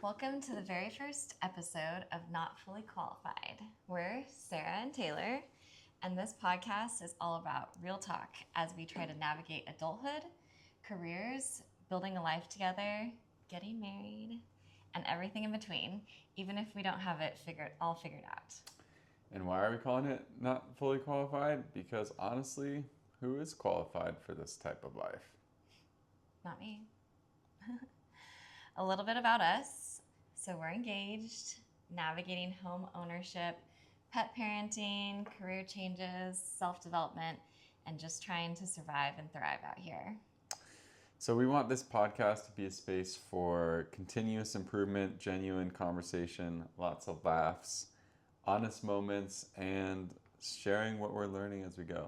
Welcome to the very first episode of Not Fully Qualified. We're Sarah and Taylor, and this podcast is all about real talk as we try to navigate adulthood, careers, building a life together, getting married, and everything in between, even if we don't have it all figured out. And why are we calling it Not Fully Qualified? Because honestly, who is qualified for this type of life? Not me. A little bit about us. So we're engaged, navigating home ownership, pet parenting, career changes, self-development, and just trying to survive and thrive out here. So we want this podcast to be a space for continuous improvement, genuine conversation, lots of laughs, honest moments, and sharing what we're learning as we go.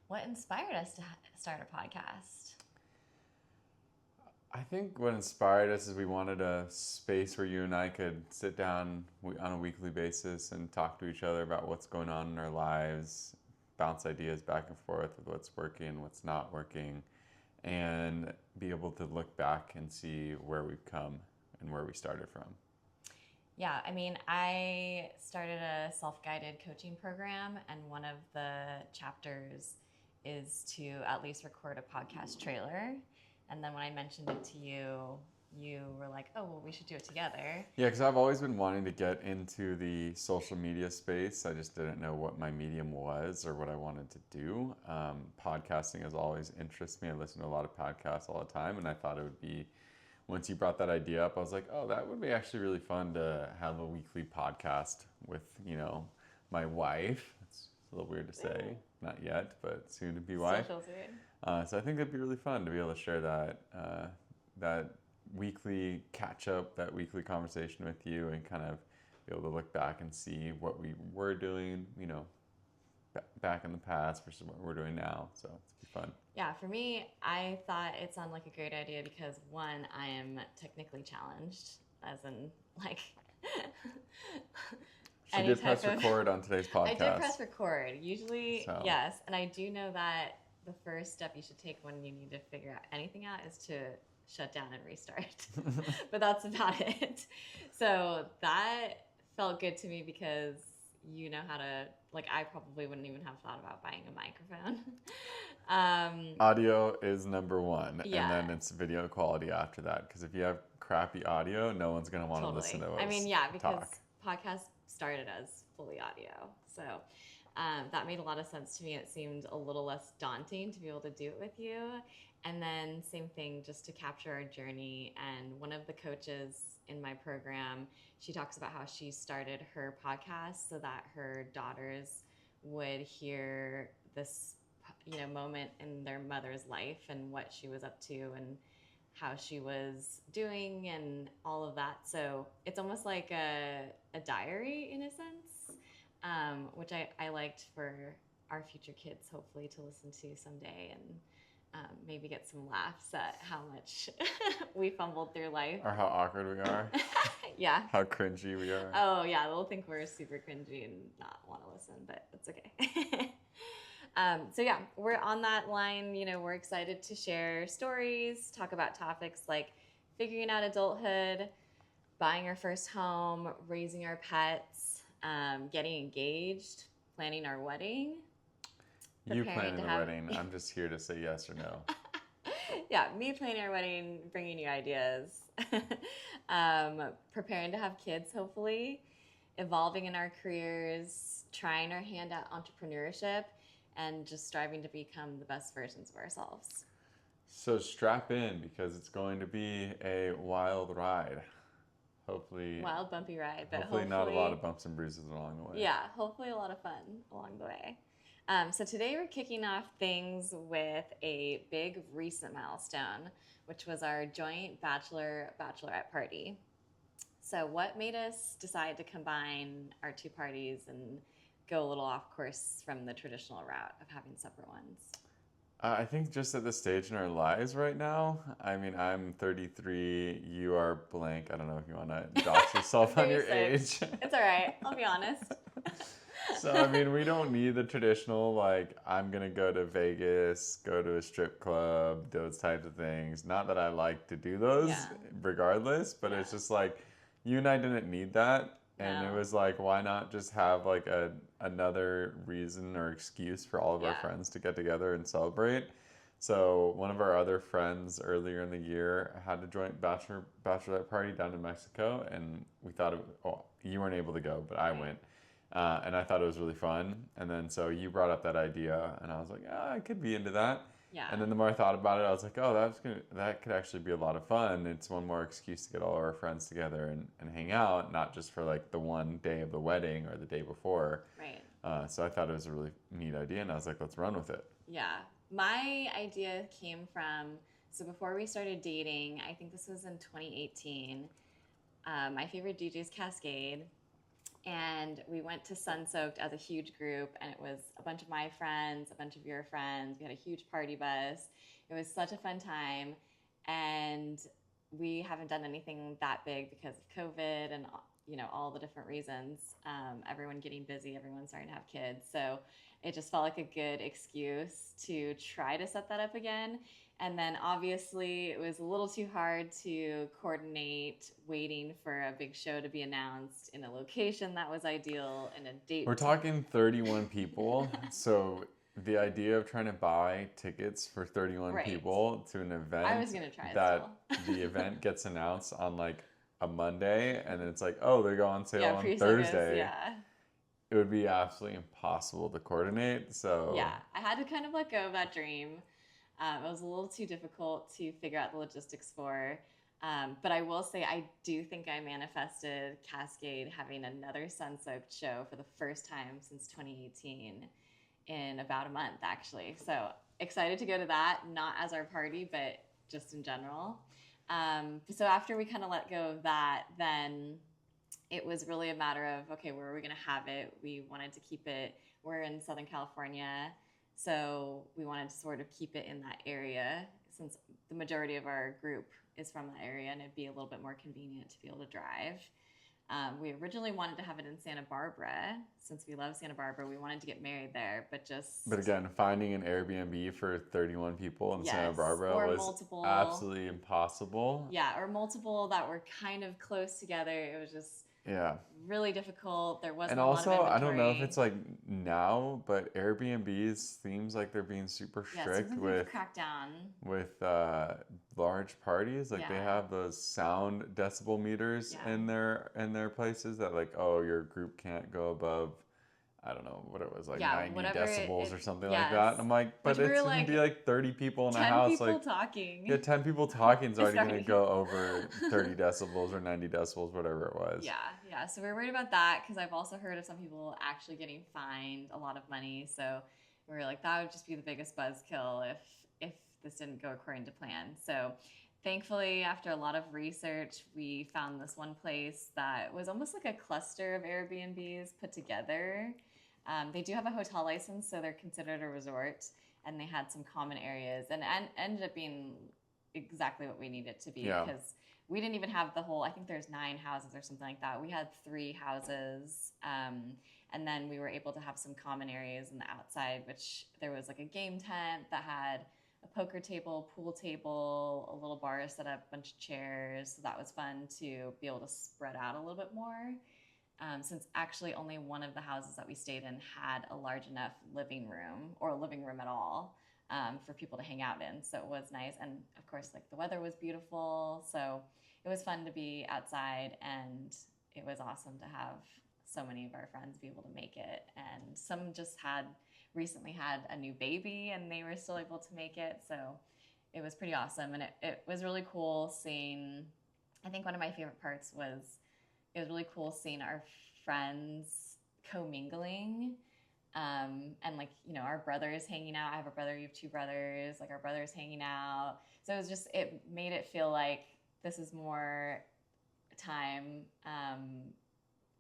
What inspired us to start a podcast? I think what inspired us is we wanted a space where you and I could sit down on a weekly basis and talk to each other about what's going on in our lives, bounce ideas back and forth with what's working, what's not working, and be able to look back and see where we've come and where we started from. Yeah, I started a self-guided coaching program, and one of the chapters is to at least record a podcast trailer. And then when I mentioned it to you, you were like, oh, well, we should do it together. Yeah, because I've always been wanting to get into the social media space. I just didn't know what my medium was or what I wanted to do. Podcasting has always interested me. I listen to a lot of podcasts all the time, and I thought it would be, once you brought that idea up, I was like, oh, that would be actually really fun to have a weekly podcast with, my wife. It's a little weird to say, not yet, but soon to be wife. Social weird. So I think that'd be really fun to be able to share that weekly catch up, that weekly conversation with you, and kind of be able to look back and see what we were doing, back in the past versus what we're doing now. So it's be fun. Yeah, for me, I thought it sounded like a great idea because one, I am technically challenged, as in like. She did press record on today's podcast. I did press record. Usually, So. Yes, and I do know that the first step you should take when you need to figure out anything out is to shut down and restart. But that's about it. So that felt good to me because you know how to, I probably wouldn't even have thought about buying a microphone. Audio is number one, yeah. And then it's video quality after that. Because if you have crappy audio, no one's going to want to listen to us because talk. Podcasts started as fully audio. So that made a lot of sense to me. It seemed a little less daunting to be able to do it with you. And then same thing, just to capture our journey. And one of the coaches in my program, she talks about how she started her podcast so that her daughters would hear this, moment in their mother's life and what she was up to and how she was doing and all of that. So it's almost like a diary in a sense. Which I liked for our future kids, hopefully, to listen to someday and maybe get some laughs at how much we fumbled through life. Or how awkward we are. Yeah. How cringy we are. Oh, yeah. They'll think we're super cringy and not want to listen, but it's okay. So, yeah, we're on that line. We're excited to share stories, talk about topics like figuring out adulthood, buying our first home, raising our pets, getting engaged, planning our wedding. You planning the wedding. I'm just here to say yes or no. Yeah, me planning our wedding, bringing you ideas, preparing to have kids, hopefully, evolving in our careers, trying our hand at entrepreneurship, and just striving to become the best versions of ourselves. So strap in because it's going to be a wild ride. Hopefully, wild, bumpy ride, but hopefully not a lot of bumps and bruises along the way. Yeah, hopefully a lot of fun along the way. So today we're kicking off things with a big recent milestone, which was our joint bachelor-bachelorette party. So what made us decide to combine our two parties and go a little off course from the traditional route of having separate ones? I think just at this stage in our lives right now, I'm 33, you are blank. I don't know if you want to dox yourself on your age. It's all right. I'll be honest. So, I mean, we don't need the traditional, like, I'm going to go to Vegas, go to a strip club, those types of things. Not that I like to do those Yeah. regardless, but Yeah. it's just like, you and I didn't need that. And it No. was like, why not just have like another reason or excuse for all of our Yeah. friends to get together and celebrate? So one of our other friends earlier in the year had a joint bachelorette party down in Mexico, and we thought oh, you weren't able to go, but I Right. went. And I thought it was really fun. And then so you brought up that idea, and I was like, I could be into that. Yeah. And then the more I thought about it, I was like, oh, that could actually be a lot of fun. It's one more excuse to get all of our friends together and hang out, not just for like the one day of the wedding or the day before. Right. So I thought it was a really neat idea, and I was like, let's run with it. Yeah. My idea came from, so before we started dating, I think this was in 2018, my favorite DJ is Cascade. And we went to Sunsoaked as a huge group, and it was a bunch of my friends, a bunch of your friends. We had a huge party bus. It was such a fun time, and we haven't done anything that big because of COVID and all the different reasons. Everyone getting busy, everyone starting to have kids, so it just felt like a good excuse to try to set that up again. And then obviously it was a little too hard to coordinate waiting for a big show to be announced in a location that was ideal and a date. We're talking 31 people. So the idea of trying to buy tickets for 31 Right. people to an event I was going to try that still. the event gets announced on like a Monday, and then it's like, oh, they go on sale Yeah, on pre-sale goes, Thursday. yeah. It would be absolutely impossible to coordinate. So Yeah, I had to kind of let go of that dream. It was a little too difficult to figure out the logistics for. But I will say, I do think I manifested Cascade having another Sunsoaked show for the first time since 2018 in about a month, actually. So excited to go to that, not as our party, but just in general. So after we kind of let go of that, then it was really a matter of, okay, where are we going to have it? We wanted to keep it, we're in Southern California, so we wanted to sort of keep it in that area since the majority of our group is from that area, and it'd be a little bit more convenient to be able to drive. We originally wanted to have it in Santa Barbara. Since we love Santa Barbara, we wanted to get married there, But again, finding an Airbnb for 31 people in Santa Yes, Barbara or was multiple. absolutely impossible. Yeah, or multiple that were kind of close together. It was just Yeah. really difficult. There wasn't And a lot of also, inventory. I don't know if it's like now, but Airbnbs seems like they're being super Yeah, strict sometimes with they've cracked down. large parties. Like they Yeah. have those sound decibel meters Yeah. in their places that like, oh, your group can't go above, I don't know what it was, like Yeah, 90 whatever decibels or something like yes. that. And I'm like, but Which we it's were gonna like, be like 30 people in a 10 house. people Like talking. yeah, 10 people talking is already gonna Sorry. go over 30 decibels or 90 decibels, whatever it was. Yeah. So we were worried about that because I've also heard of some people actually getting fined a lot of money. So we were like, that would just be the biggest buzzkill if this didn't go according to plan. So thankfully, after a lot of research, we found this one place that was almost like a cluster of Airbnbs put together. They do have a hotel license, so they're considered a resort, and they had some common areas, and ended up being exactly what we needed to be Yeah. because we didn't even have the whole, I think there's 9 houses or something like that. We had 3 houses, and then we were able to have some common areas in the outside, which there was like a game tent that had a poker table, pool table, a little bar set up, a bunch of chairs. So that was fun to be able to spread out a little bit more. Since actually only one of the houses that we stayed in had a large enough living room or a living room at all for people to hang out in. So it was nice. And of course, like the weather was beautiful. So it was fun to be outside, and it was awesome to have so many of our friends be able to make it. And some just recently had a new baby and they were still able to make it. So it was pretty awesome. And it was really cool seeing, I think one of my favorite parts was, it was really cool seeing our friends commingling, and like, our brothers hanging out. I have a brother, you have 2 brothers, like our brothers hanging out. So it made it feel like this is more time,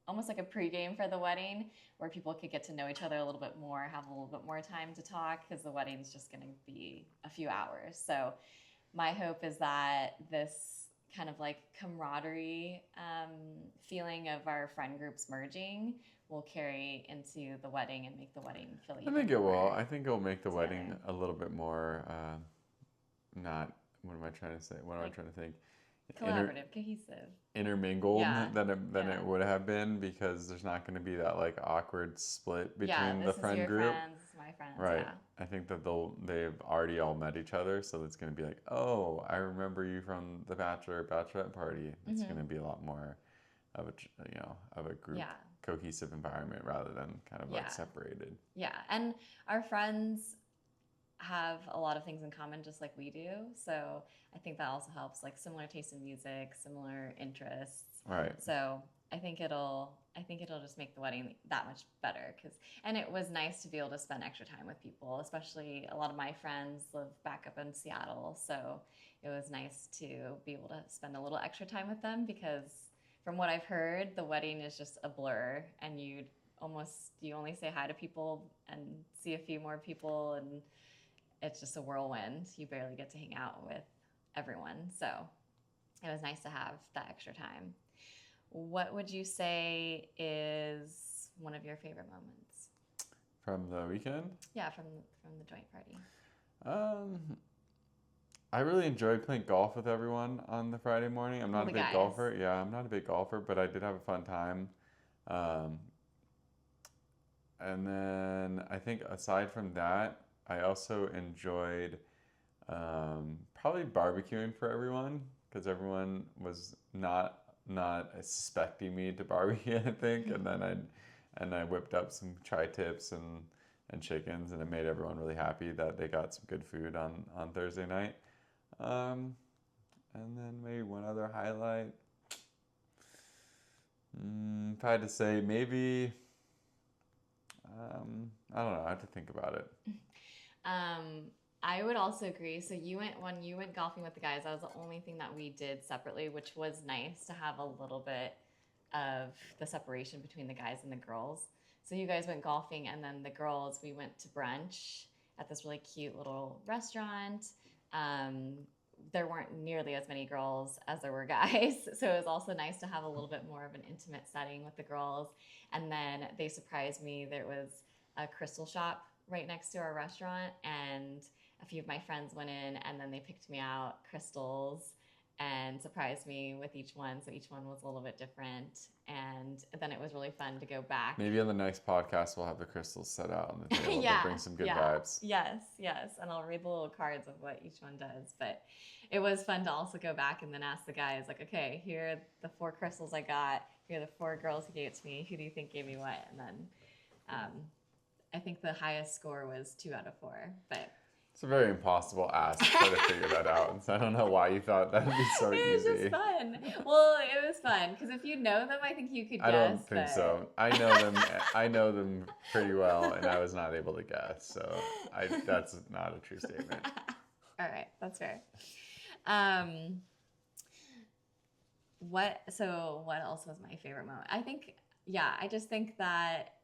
almost like a pregame for the wedding, where people could get to know each other a little bit more, have a little bit more time to talk, because the wedding's just going to be a few hours. So my hope is that this kind of like camaraderie feeling of our friend groups merging will carry into the wedding and make the wedding feel I even think it will. more I think it'll make the together. wedding a little bit more, not, what am I trying to say? What am I Like trying to think? collaborative, cohesive. Intermingled Yeah. than Yeah. it would have been, because there's not going to be that like awkward split Yeah, between the this is friend your group. friends, this is my friends. Right. Yeah. I think that they've already all met each other, so it's going to be like, oh, I remember you from the bachelor-bachelorette party. It's going to be a lot more of a group Yeah. cohesive environment rather than kind of Yeah. like separated. Yeah. And our friends have a lot of things in common just like we do. So I think that also helps, like similar taste in music, similar interests. Right. So I think it'll just make the wedding that much better, and it was nice to be able to spend extra time with people, especially a lot of my friends live back up in Seattle, so it was nice to be able to spend a little extra time with them, because from what I've heard, the wedding is just a blur, and you only say hi to people and see a few more people, and it's just a whirlwind. You barely get to hang out with everyone. So it was nice to have that extra time. What would you say is one of your favorite moments from the weekend? Yeah, from the joint party. I really enjoyed playing golf with everyone on the Friday morning. I'm All not a the big guys. golfer. Yeah, I'm not a big golfer, but I did have a fun time. And then I think aside from that, I also enjoyed probably barbecuing for everyone, because everyone was not suspecting me to barbecue, I think, and I whipped up some tri-tips and chickens, and it made everyone really happy that they got some good food on Thursday night. And then maybe one other highlight. If I had to say, maybe, I don't know. I have to think about it. I would also agree. So when you went golfing with the guys, that was the only thing that we did separately, which was nice to have a little bit of the separation between the guys and the girls. So you guys went golfing, and then the girls, we went to brunch at this really cute little restaurant. There weren't nearly as many girls as there were guys, so it was also nice to have a little bit more of an intimate setting with the girls. And then they surprised me. There was a crystal shop right next to our restaurant, and a few of my friends went in, and then they picked me out crystals and surprised me with each one. So each one was a little bit different, and then it was really fun to go back. Maybe on the next podcast we'll have the crystals set out on the table Yeah, to bring some good vibes. Yes, and I'll read the little cards of what each one does. But it was fun to also go back and then ask the guys, like, okay, here are the 4 crystals I got. Here are the 4 girls who gave it to me. Who do you think gave me what? And then I think the highest score was 2 out of 4. But it's a very impossible ask to try to figure that out. So I don't know why you thought that would be so easy. It was just fun. Well, it was fun because if you know them, I think you could guess. I don't think so. I know them pretty well, and I was not able to guess. So that's not a true statement. All right, that's fair. What else was my favorite moment? I just think that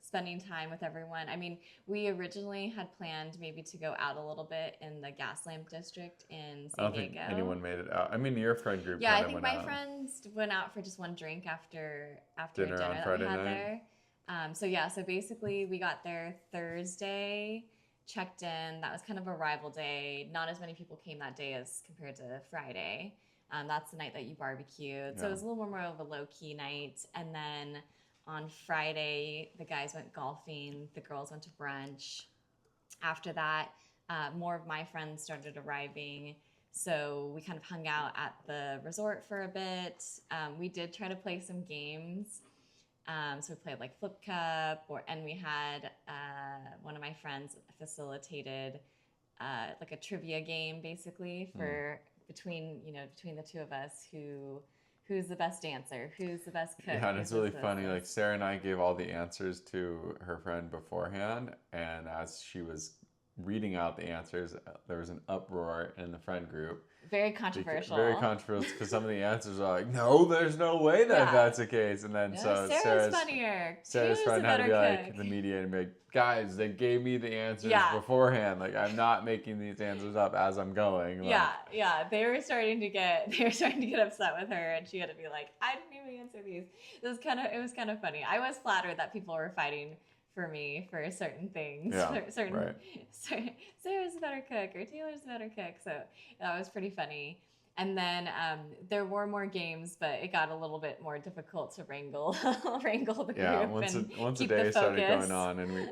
spending time with everyone. I mean, we originally had planned maybe to go out a little bit in the gas lamp district in San Diego. I don't think anyone made it out. I mean, your friend group Yeah, kind I of think went my out. friends went out for just one drink after Dinner dinner on that Friday we had night. there. So basically we got there Thursday, checked in. That was kind of a rival day. Not as many people came that day as compared to Friday. That's the night that you barbecued. So it was a little more of a low-key night. And then on Friday, the guys went golfing. The girls went to brunch. After that, more of my friends started arriving. So we kind of hung out at the resort for a bit. We did try to play some games. So we played like Flip Cup, and we had one of my friends facilitated like a trivia game, basically, for between the two of us, who's the best dancer, who's the best cook. Yeah, and it's really funny. Like Sarah and I gave all the answers to her friend beforehand, and as she was reading out the answers, there was an uproar in the friend group. Very controversial. Very controversial because some of the answers are like, no, there's no way that that's the case. And then so Sarah's funnier. Sarah's friend had to be like the mediator and be like, guys, they gave me the answers beforehand. Like, I'm not making these answers up as I'm going. Like, They were starting to get upset with her, and she had to be like, I didn't even answer these. It was kind of funny. I was flattered that people were fighting for me for certain things. Sarah's a better cook or Taylor's a better cook. So that was pretty funny. And then there were more games, but it got a little bit more difficult to wrangle the group. Once a day started going on, and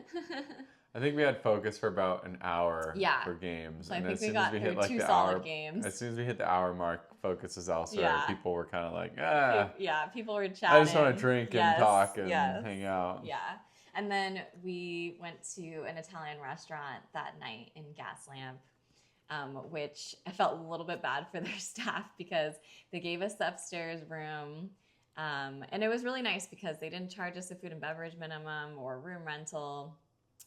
I think we had focus for about an hour for games. So and as soon as we hit like the hour games. As soon as we hit the hour mark, focus is elsewhere. Yeah. People were kind of like, people were chatting. I just want to drink and talk and hang out. Yeah. And then we went to an Italian restaurant that night in Gaslamp, which I felt a little bit bad for their staff because they gave us the upstairs room. And it was really nice because they didn't charge us a food and beverage minimum or room rental.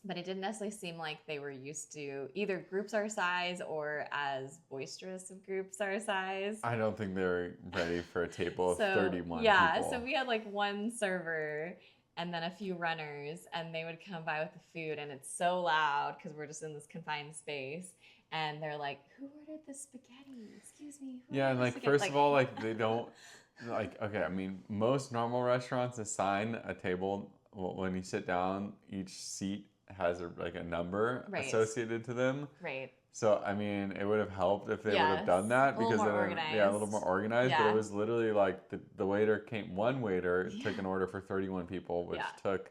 But it didn't necessarily seem like they were used to either groups our size or as boisterous of groups our size. I don't think they're ready for a table of 31 people. So we had like one server and then a few runners, and they would come by with the food, and it's so loud because we're just in this confined space, and they're like, who ordered the spaghetti? Excuse me. And like, first of all, like, they don't, like, okay, I mean, most normal restaurants assign a table, when you sit down, each seat has a number associated to them. Right. So, I mean, it would have helped if they would have done that because a little more organized. But it was literally like the waiter one waiter took an order for 31 people, which took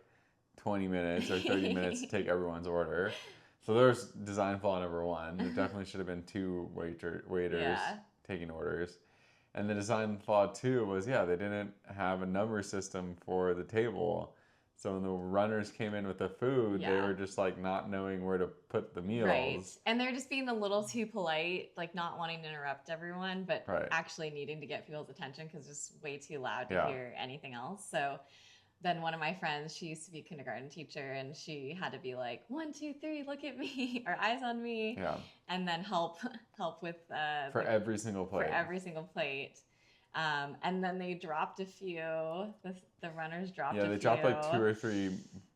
20 minutes or 30 minutes to take everyone's order. So there's design flaw number one. There definitely should have been two waiters taking orders. And the design flaw two was, they didn't have a number system for the table. So when the runners came in with the food, they were just like not knowing where to put the meals. Right. And they're just being a little too polite, like not wanting to interrupt everyone, but actually needing to get people's attention because it's just way too loud to hear anything else. So then one of my friends, she used to be a kindergarten teacher, and she had to be like, 1, 2, 3, look at me, or eyes on me. Yeah. And then help with for every single plate. And then they dropped a few. The runners dropped a few. Yeah, they dropped like two or three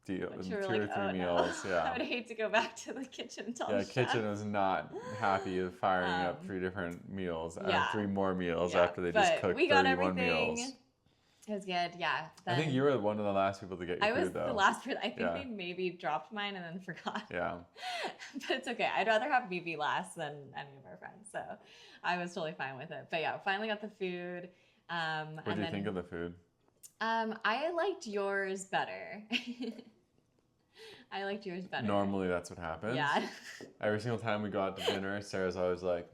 meals. No. Yeah. I would hate to go back to the kitchen and tell the chef. Kitchen was not happy with firing up 3 different meals. 3 more meals after they just cooked 31 meals. It was good, yeah. I think you were one of the last people to get your food, though. I was the last person. I think they maybe dropped mine and then forgot. Yeah. But it's okay. I'd rather have me be last than any of our friends. So I was totally fine with it. But finally got the food. What did you think of the food? I liked yours better. Normally that's what happens. Yeah. Every single time we go out to dinner, Sarah's always like,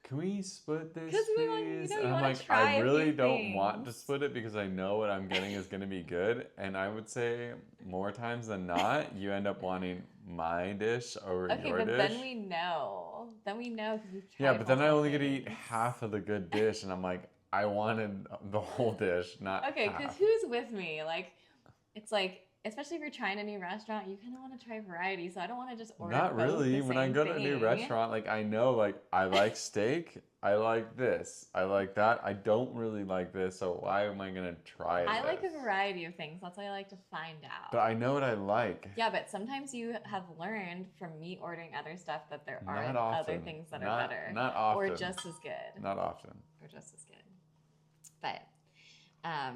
can we split this, please? And I'm like, I really don't want to split it because I know what I'm getting is going to be good. And I would say more times than not, you end up wanting my dish over your dish. Okay, but then we know. Because we've tried. Yeah, but then I only get to eat half of the good dish. And I'm like, I wanted the whole dish, not half. Okay, because who's with me? Like, it's like, especially if you're trying a new restaurant, you kind of want to try variety. So I don't want to just order. Not really. When I go to a new restaurant, like, I know, like, I like steak. I like this. I like that. I don't really like this. So why am I going to try it? I like a variety of things. That's why I like to find out. But I know what I like. Yeah, but sometimes you have learned from me ordering other stuff that there are other things that are better. Not often. Or just as good. Not often. Or just as good. But I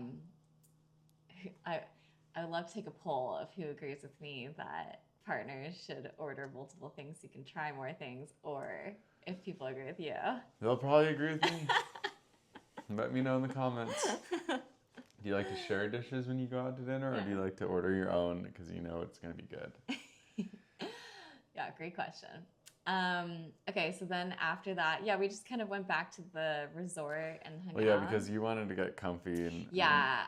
would love to take a poll of who agrees with me that partners should order multiple things so you can try more things, or if people agree with you. They'll probably agree with me. Let me know in the comments. Do you like to share dishes when you go out to dinner, or do you like to order your own because you know it's going to be good? Yeah, great question. Okay, so then after that, we just kind of went back to the resort and hung out. Well, yeah, because you wanted to get comfy and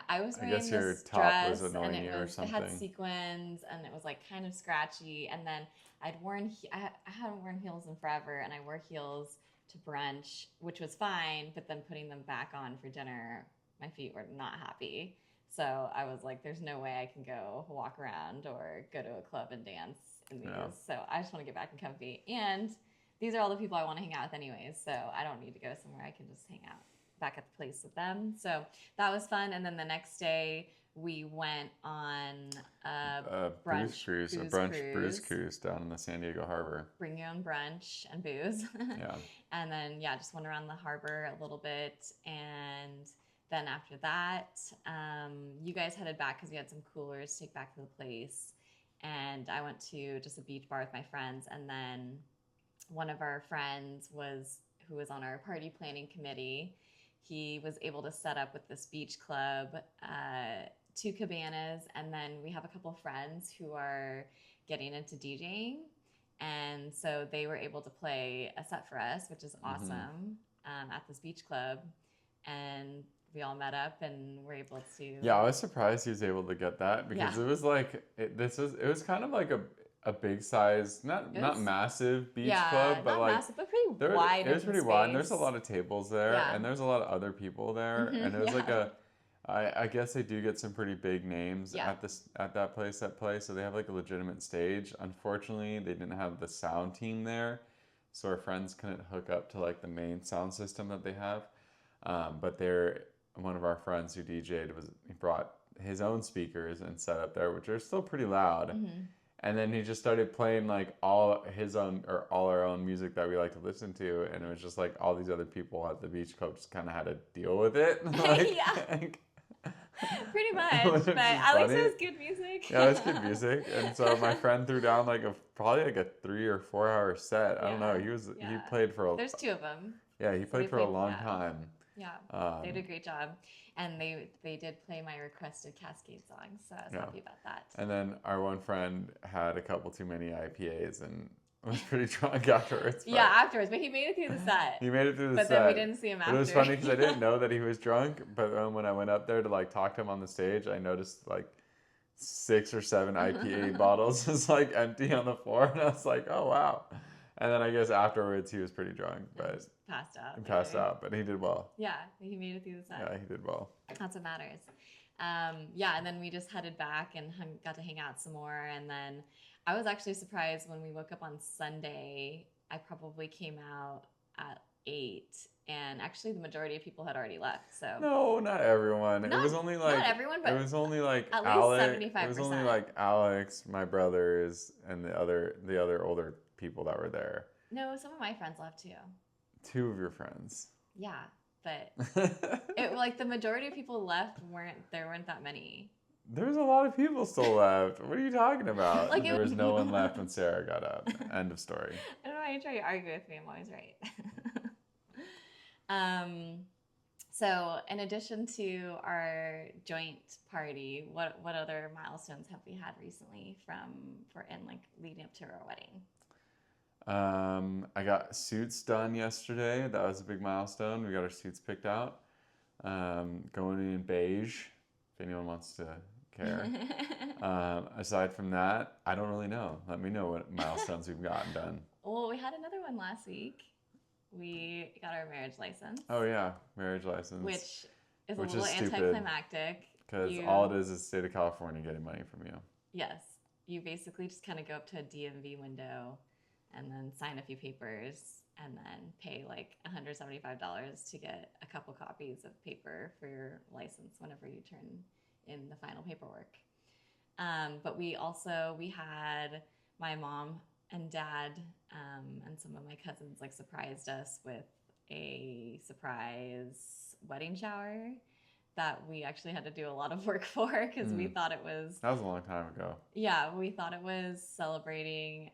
I was wearing this your top dress was annoying you or something. It had sequins and it was like kind of scratchy. And then I hadn't worn heels in forever, and I wore heels to brunch, which was fine. But then putting them back on for dinner, my feet were not happy. So I was like, there's no way I can go walk around or go to a club and dance in these. So I just want to get back and comfy. And these are all the people I want to hang out with anyways, so I don't need to go somewhere. I can just hang out back at the place with them. So that was fun. And then the next day we went on a brunch cruise, booze cruise down in the San Diego Harbor. Bring your own brunch and booze. Yeah. And then, yeah, just went around the harbor a little bit. And then after that, you guys headed back because we had some coolers to take back to the place. And I went to just a beach bar with my friends. And then one of our friends who was on our party planning committee, he was able to set up with this beach club, 2 cabanas, and then we have a couple friends who are getting into DJing, and so they were able to play a set for us, which is awesome, at this beach club, and we all met up and were able to. Yeah, I was surprised he was able to get that because it was like it was kind of like a big size, not massive beach club, but not like massive, but pretty wide. It was pretty wide. And there's a lot of tables there, and there's a lot of other people there, and it was like I guess they do get some pretty big names at that place that play, so they have like a legitimate stage. Unfortunately, they didn't have the sound team there, so our friends couldn't hook up to like the main sound system that they have. But one of our friends who DJ'd he brought his own speakers and set up there, which are still pretty loud. And then he just started playing like all our own music that we like to listen to, and it was just like all these other people at the beach club just kind of had to deal with it. Pretty much, but at least it was good music. Yeah, it was good music, and so my friend threw down like probably a 3 or 4 hour set. I don't know. He played for There's 2 of them. Yeah, he played for a long time. Yeah, they did a great job, and they did play my requested Cascade song, so I was happy about that. And then our one friend had a couple too many IPAs and was pretty drunk afterwards. But he made it through the set. He made it through the set. But then we didn't see him after. But it was funny because I didn't know that he was drunk, but when I went up there to like talk to him on the stage, I noticed like 6 or 7 IPA bottles just like empty on the floor, and I was like, oh wow. And then I guess afterwards he was pretty drunk, but passed out, but he did well. Yeah, he made it through the set. Yeah, he did well. That's what matters. And then we just headed back and got to hang out some more. And then I was actually surprised when we woke up on Sunday. I probably came out at 8, and actually the majority of people had already left. So no, not everyone. It was only like not everyone, but it was only like at Alex. least 75%. It was only like Alex, my brothers, and the other older people that were there. No, some of my friends left too. 2 of your friends. Yeah, but the majority of people left there weren't that many. There's a lot of people still left. What are you talking about? There was no one left when Sarah got up. End of story. I don't know why you try to argue with me. I'm always right. So in addition to our joint party, what other milestones have we had recently leading up to our wedding? I got suits done yesterday. That was a big milestone. We got our suits picked out. Going in beige, if anyone wants to care. Aside from that, I don't really know. Let me know what milestones we've gotten done. Well, we had another one last week. We got our marriage license. Oh yeah, marriage license. Which is a little anticlimactic. Because all it is the state of California getting money from you. Yes. You basically just kind of go up to a DMV window and then sign a few papers and then pay like $175 to get a couple copies of paper for your license whenever you turn in the final paperwork. But we had my mom and dad and some of my cousins surprised us with a surprise wedding shower that we actually had to do a lot of work for because we thought it was... That was a long time ago. Yeah, we thought it was celebrating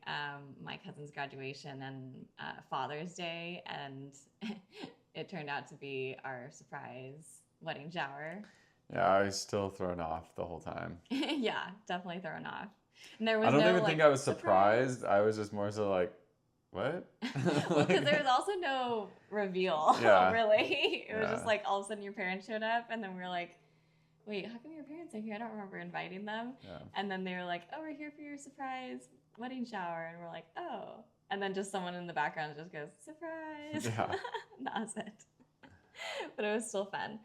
my cousin's graduation and Father's Day, and it turned out to be our surprise wedding shower. Yeah, I was still thrown off the whole time. Yeah, definitely thrown off. And there was I don't even think I was surprised. I was just more so like, what? Well, because there was also no reveal, really. It was just like all of a sudden your parents showed up, and then we were like, wait, how come your parents are here? I don't remember inviting them. Yeah. And then they were like, oh, we're here for your surprise wedding shower. And we're like, oh. And then just someone in the background just goes, surprise. Yeah. That was it. But it was still fun.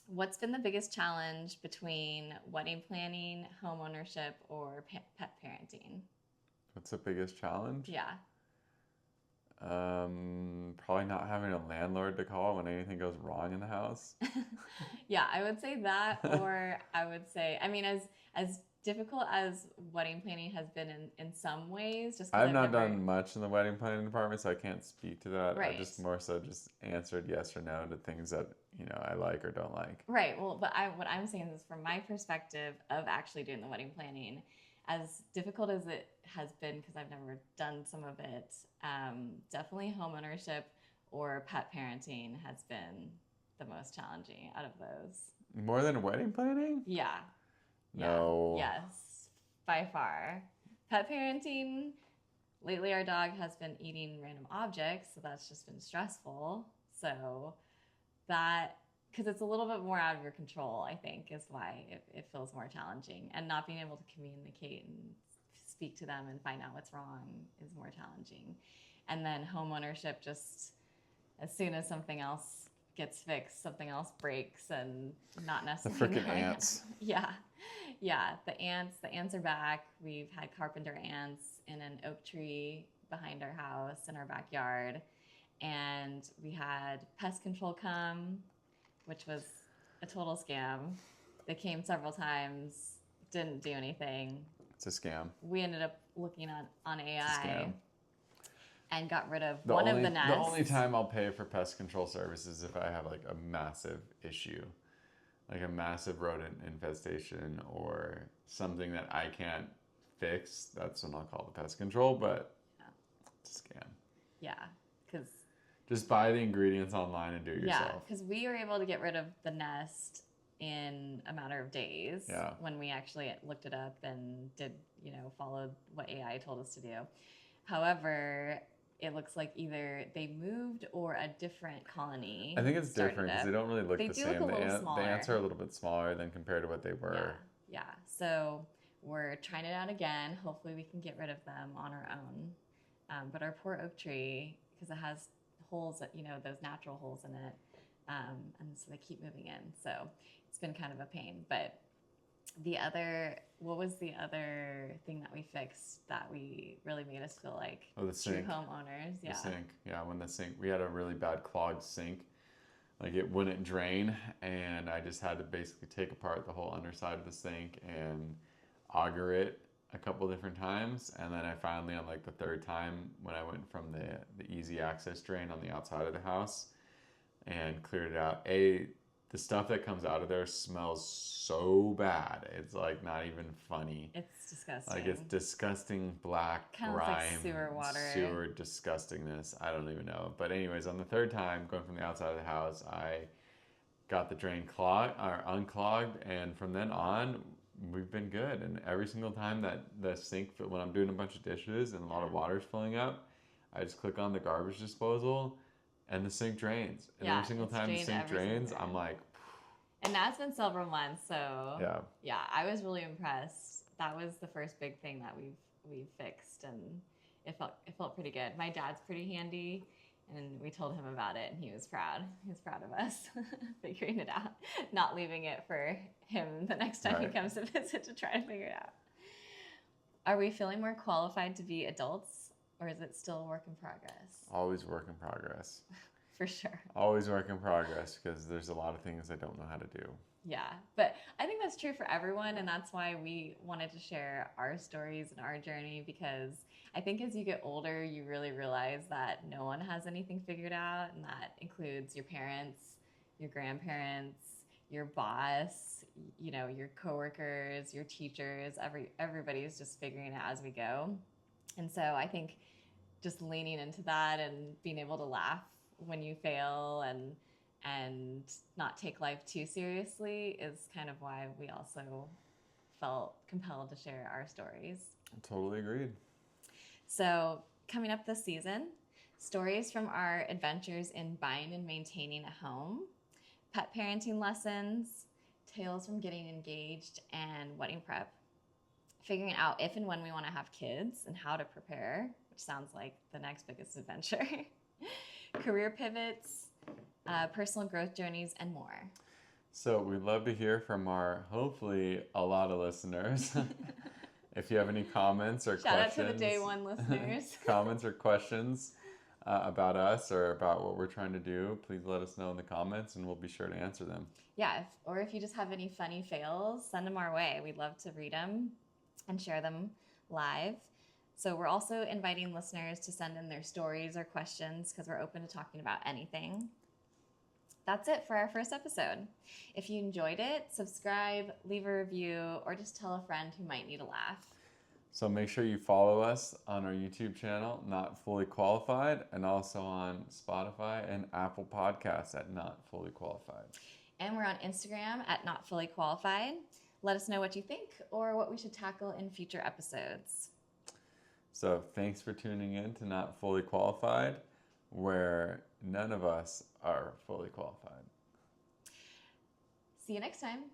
What's been the biggest challenge between wedding planning, home ownership, or pet parenting? What's the biggest challenge? Yeah. Probably not having a landlord to call when anything goes wrong in the house. Yeah, I would say that, or I would say, I mean, as difficult as wedding planning has been in some ways, just because I've I've not never, done much in the wedding planning department, so I can't speak to that. I right, just more so just answered yes or no to things that, I like or don't like. right. Well, but what I'm saying is from my perspective of actually doing the wedding planning, as difficult as it has been, because I've never done some of it, definitely home ownership or pet parenting has been the most challenging out of those. More than wedding planning? Yeah, yeah, No. yes, by far. Pet parenting, lately our dog has been eating random objects, so that's just been stressful. So that, because it's a little bit more out of your control, I think, is why it feels more challenging. And not being able to communicate and speak to them and find out what's wrong is more challenging. And then home ownership, just as soon as something else gets fixed, something else breaks, and not The necessarily. freaking ants. Yeah, yeah. The ants are back. We've had carpenter ants in an oak tree behind our house in our backyard, and we had pest control come, which was a total scam. They came several times, didn't do anything. It's a scam. We ended up looking on It's a AI scam. and got rid of one of the nests. The only time I'll pay for pest control services is if I have like a massive issue, like a massive rodent infestation or something that I can't fix. That's when I'll call the pest control, but Yeah. it's a scam. Yeah, because Just buy the ingredients online and do it yeah, yourself. because we were able to get rid of the nest in a matter of days. Yeah. When we actually looked it up and did, followed what AI told us to do. However, it looks like either they moved or a different colony. I think it's started different because up. they don't really look They the do look same. a little The smaller. ants are a little bit smaller than compared to what they were. Yeah. So we're trying it out again. Hopefully we can get rid of them on our own. But our poor oak tree, because it has holes, those natural holes in it, and so they keep moving in. So it's been kind of a pain. But what was the other thing that we fixed that we really made us feel like Oh, the true sink. homeowners? Yeah. The sink. Yeah, when the sink, we had a really bad clogged sink. Like it wouldn't drain, and I just had to basically take apart the whole underside of the sink and auger it a couple different times. And then I finally, on like the third time, when I went from the easy access drain on the outside of the house and cleared it out, the stuff that comes out of there smells so bad. It's like not even funny. It's disgusting. Like it's disgusting black Kind of grime, like sewer water. sewer disgustingness. I don't even know. But anyways, on the third time going from the outside of the house, I got the drain clogged or unclogged, and from then on, we've been good. And every single time that the sink, when I'm doing a bunch of dishes and a lot of water's filling up, I just click on the garbage disposal, and the sink drains. And every single time the sink drains, I'm like. And now it's been several months, so yeah, I was really impressed. That was the first big thing that we've fixed, and it felt pretty good. My dad's pretty handy, and we told him about it, and he was proud. He was proud of us figuring it out, not leaving it for him the next time he comes to visit to try to figure it out. Are we feeling more qualified to be adults, or is it still a work in progress? Always work in progress. For sure. Always work in progress, because there's a lot of things I don't know how to do. Yeah, but I think that's true for everyone, and that's why we wanted to share our stories and our journey, because I think as you get older, you really realize that no one has anything figured out, and that includes your parents, your grandparents, your boss, your coworkers, your teachers. Everybody's just figuring it out as we go. And so I think just leaning into that and being able to laugh when you fail and not take life too seriously is kind of why we also felt compelled to share our stories. Totally agreed. So coming up this season, stories from our adventures in buying and maintaining a home, pet parenting lessons, tales from getting engaged and wedding prep, figuring out if and when we want to have kids and how to prepare, which sounds like the next biggest adventure, career pivots, personal growth journeys, and more. So we'd love to hear from our, hopefully, a lot of listeners. If you have any comments or questions. Shout out to the day one listeners. Comments or questions, about us or about what we're trying to do, please let us know in the comments and we'll be sure to answer them. Yeah, or if you just have any funny fails, send them our way. We'd love to read them and share them live. So we're also inviting listeners to send in their stories or questions because we're open to talking about anything. That's it for our first episode. If you enjoyed it, subscribe, leave a review, or just tell a friend who might need a laugh. So make sure you follow us on our YouTube channel, Not Fully Qualified, and also on Spotify and Apple Podcasts at Not Fully Qualified. And we're on Instagram at Not Fully Qualified. Let us know what you think or what we should tackle in future episodes. So thanks for tuning in to Not Fully Qualified, where none of us are fully qualified. See you next time.